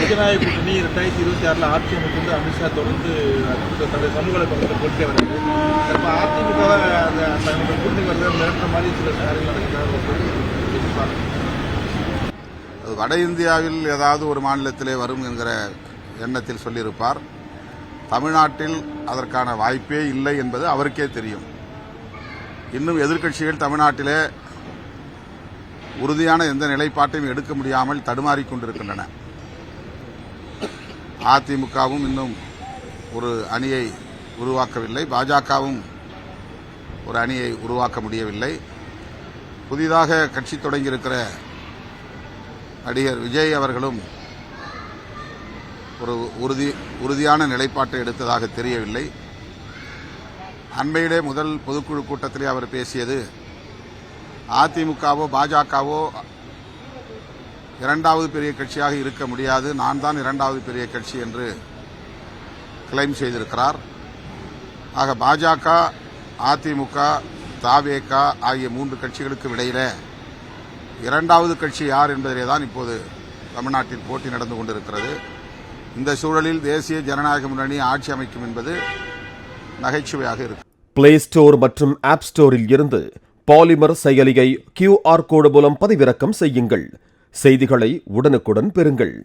ஜனநாயக கூட்டணி 2026 ஆட்சி அமைப்பு அமித்ஷா தொடர்ந்து தன்னுடைய சமூக வலைப்பக்கத்தில் போட்டே வராது. இப்போ அதிமுகவை அந்த கூட்டணி வரத மிரட்டுற மாதிரி சில காரியங்கள் நடக்கிறார். வட இந்தியாவில் ஏதாவது ஒரு மாநிலத்திலே வரும் என்கிற எண்ணத்தில் சொல்லியிருப்பார். தமிழ்நாட்டில் அதற்கான வாய்ப்பே இல்லை என்பது அவருக்கே தெரியும். இன்னும் எதிர்க்கட்சிகள் தமிழ்நாட்டிலே உறுதியான எந்த நிலைப்பாட்டையும் எடுக்க முடியாமல் தடுமாறிக் கொண்டிருக்கின்றன. அதிமுகவும் இன்னும் ஒரு அணியை உருவாக்கவில்லை, பாஜகவும் ஒரு அணியை உருவாக்க முடியவில்லை. புதிதாக கட்சி தொடங்கியிருக்கிற நடிகர் விஜய் அவர்களும் ஒரு உறுதியான நிலைப்பாட்டை எடுத்ததாக தெரியவில்லை. அண்மையிலே முதல் பொதுக்குழு கூட்டத்திலே அவர் பேசியது அதிமுகவோ பாஜகவோ இரண்டாவது பெரிய கட்சியாக இருக்க முடியாது, நான் தான் இரண்டாவது பெரிய கட்சி என்று கிளைம் செய்திருக்கிறார். ஆக பாஜக, அதிமுக, தவேக ஆகிய 3 கட்சிகளுக்கு இடையில இரண்டாவது கட்சி யார் என்பதிலே தான் இப்போது தமிழ்நாட்டில் போட்டி நடந்து கொண்டிருக்கிறது. இந்த சூழலில் தேசிய ஜனநாயக முன்னணி ஆட்சி அமைக்கும் என்பது நகைச்சுவையாக இருக்கு. பிளே ஸ்டோர் மற்றும் ஆப் ஸ்டோரில் இருந்து பாலிமர் செயலியை QR கோடு மூலம் பதிவிறக்கம் செய்யுங்கள். செய்திகளை உடனுக்குடன் பெறுங்கள்.